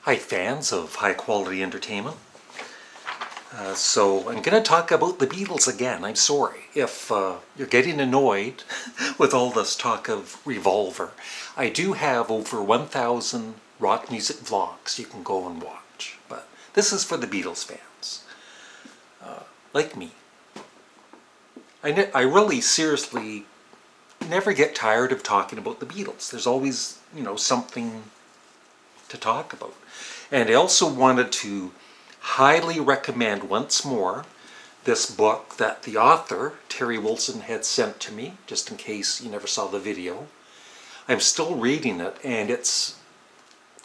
Hi fans of high quality entertainment. So I'm going to talk about the Beatles again. I'm sorry if you're getting annoyed with all this talk of Revolver. I do have over 1,000 rock music vlogs you can go and watch, but this is for the Beatles fans, like me. I really seriously never get tired of talking about the Beatles. There's always, something to talk about. And I also wanted to highly recommend once more this book that the author, Terry Wilson, had sent to me, just in case you never saw the video. I'm still reading it, and it's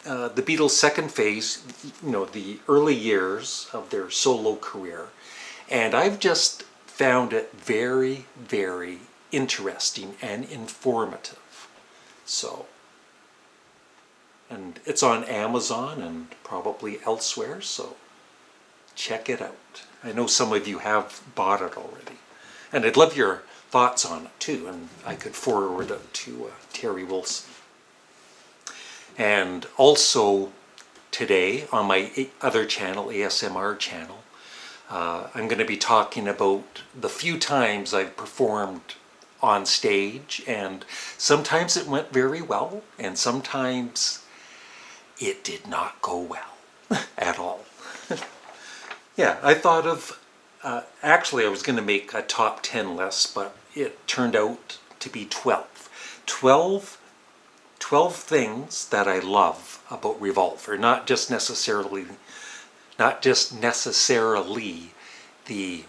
the Beatles' second phase, the early years of their solo career. And I've just found it very, very interesting and informative. So, and it's on Amazon and probably elsewhere, so check it out. I know some of you have bought it already. And I'd love your thoughts on it too, and I could forward it to Terry Wilson. And also today on my other channel, ASMR channel, I'm going to be talking about the few times I've performed on stage, and sometimes it went very well, and sometimes it did not go well at all. Yeah, I thought of, actually I was going to make a top 10 list, but it turned out to be 12. 12 things that I love about Revolver, not just necessarily the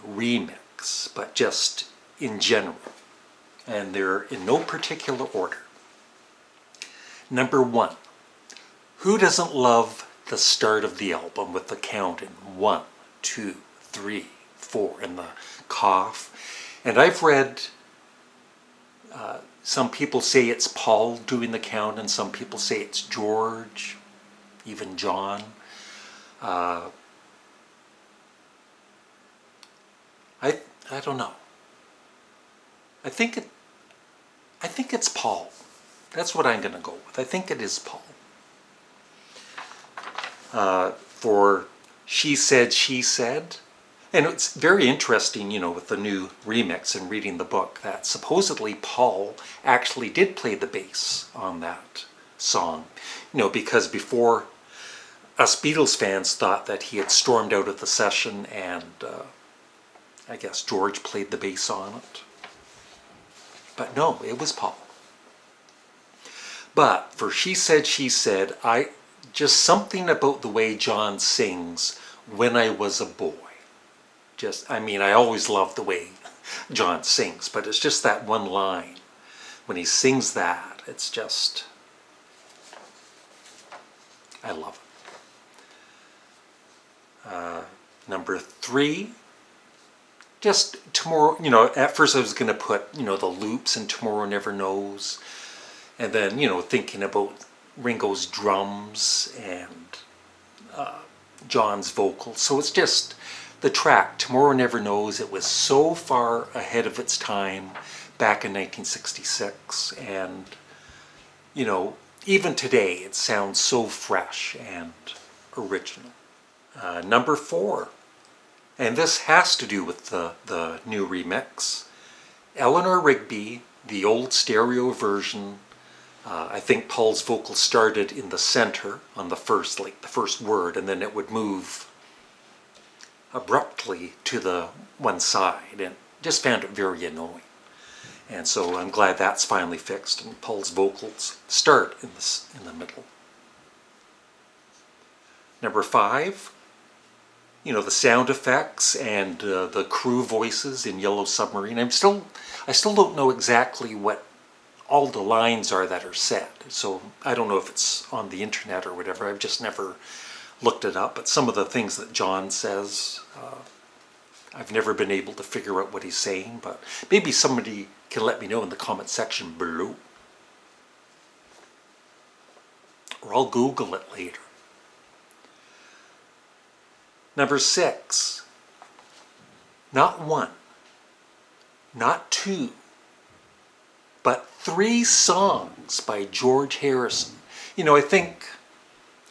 remix, but just in general. And they're in no particular order. Number 1, who doesn't love the start of the album with the count in 1, 2, 3, 4, and the cough? And I've read some people say it's Paul doing the count, and some people say it's George, even John. I don't know. I think it's Paul. That's what I'm going to go with. I think it is Paul. For She Said. And it's very interesting, with the new remix and reading the book, that supposedly Paul actually did play the bass on that song. Because before, us Beatles fans thought that he had stormed out of the session, and I guess George played the bass on it. But no, it was Paul. But for She Said, just something about the way John sings When I Was a Boy. I always love the way John sings, but it's just that one line. When he sings that, it's just, I love it. Number 3, just Tomorrow, at first I was going to put, the loops in Tomorrow Never Knows. And then, thinking about Ringo's drums and John's vocals. So it's just the track, Tomorrow Never Knows. It was so far ahead of its time back in 1966. And, even today it sounds so fresh and original. Number 4. And this has to do with the new remix. Eleanor Rigby, the old stereo version. I think Paul's vocal started in the center on the first word, and then it would move abruptly to the one side, and just found it very annoying. And so I'm glad that's finally fixed, and Paul's vocals start in the middle. Number 5, the sound effects and the crew voices in Yellow Submarine. I still don't know exactly what all the lines are that are said, so I don't know if it's on the internet or whatever. I've just never looked it up, but some of the things that John says, I've never been able to figure out what he's saying, but maybe somebody can let me know in the comment section below, or I'll Google it later. Number 6, not 1, not 2, but 3 songs by George Harrison. I think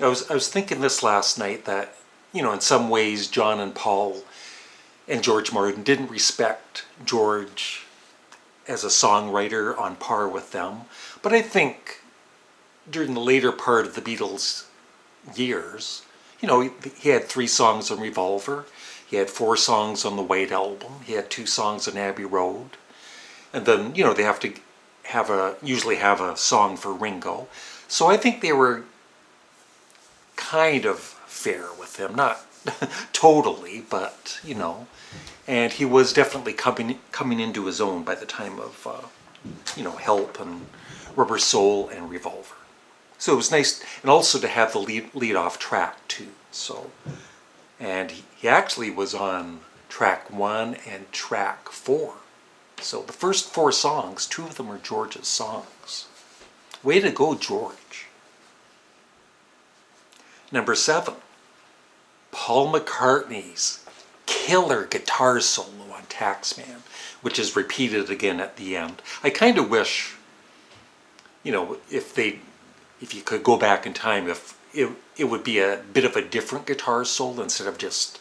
I was thinking this last night that, in some ways John and Paul and George Martin didn't respect George as a songwriter on par with them. But I think during the later part of the Beatles' years, he had 3 songs on Revolver, he had 4 songs on the White Album, he had 2 songs on Abbey Road, and then, they have to usually have a song for Ringo. So I think they were kind of fair with him, not totally, but, and he was definitely coming into his own by the time of, Help and Rubber Soul and Revolver. So it was nice, and also to have the lead off track too. So, and he actually was on track 1 and track 4. So the first 4 songs, 2 of them are George's songs. Way to go, George. Number 7, Paul McCartney's killer guitar solo on Taxman, which is repeated again at the end. I kind of wish, if you could go back in time, if it would be a bit of a different guitar solo instead of just,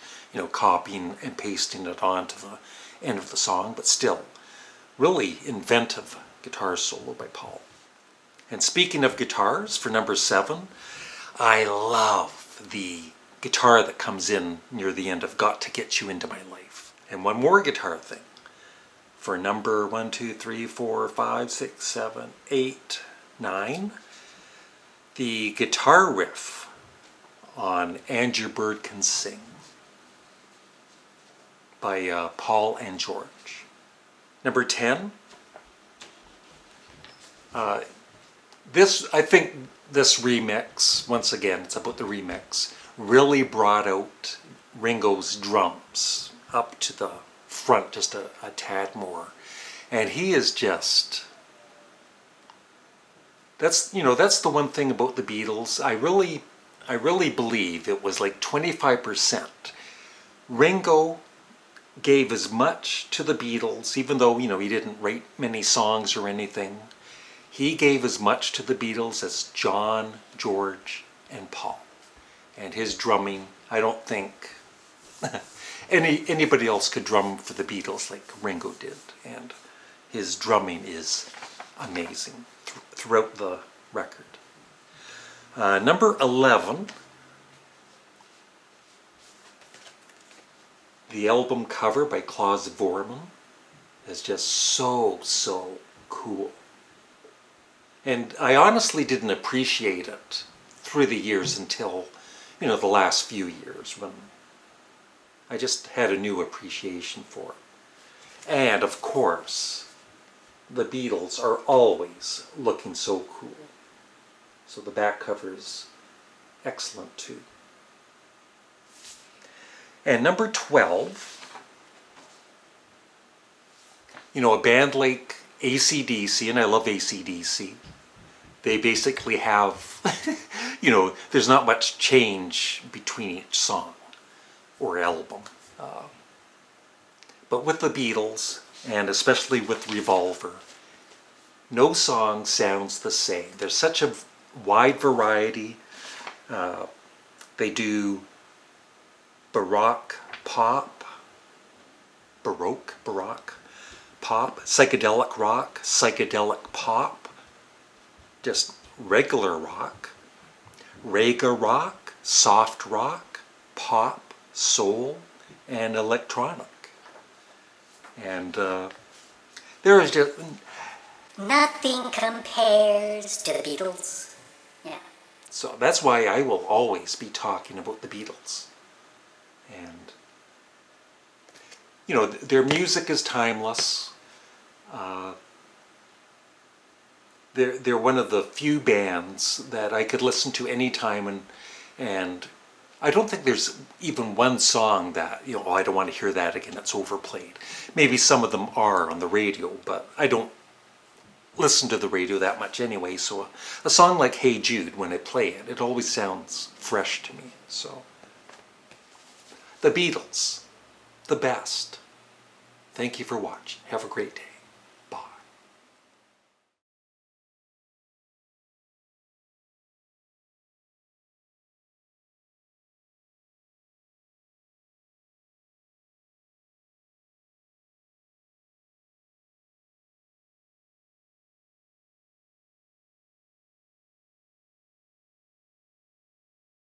copying and pasting it onto the end of the song, but still, really inventive guitar solo by Paul. And speaking of guitars, for number 7, I love the guitar that comes in near the end of Got to Get You Into My Life. And one more guitar thing. For number 1, 2, 3, 4, 5, 6, 7, 8, 9, the guitar riff on And Your Bird Can Sing by Paul and George. Number 10, I think this remix, once again, it's about the remix, really brought out Ringo's drums up to the front just a tad more. And he is just, that's the one thing about the Beatles. I really believe it was like 25%. Ringo gave as much to the Beatles, even though, he didn't write many songs or anything. He gave as much to the Beatles as John, George, and Paul. And his drumming, I don't think anybody else could drum for the Beatles like Ringo did. And his drumming is amazing throughout the record. Number 11, the album cover by Klaus Voormann is just so cool. And I honestly didn't appreciate it through the years until, the last few years, when I just had a new appreciation for it. And of course, the Beatles are always looking so cool. So the back cover is excellent too. And number 12, a band like AC/DC, and I love AC/DC, they basically have, there's not much change between each song or album. But with the Beatles, and especially with Revolver, no song sounds the same. There's such a wide variety. They do baroque pop, psychedelic rock, psychedelic pop, just regular rock, rega rock, soft rock, pop, soul, and electronic. And there is just nothing compares to the Beatles. Yeah. So that's why I will always be talking about the Beatles. And their music is timeless. They're one of the few bands that I could listen to anytime, and I don't think there's even one song that, I don't want to hear that again, it's overplayed. Maybe some of them are on the radio, but I don't listen to the radio that much anyway, so a song like Hey Jude, when I play it, it always sounds fresh to me. So, the Beatles, the best. Thank you for watching. Have a great day.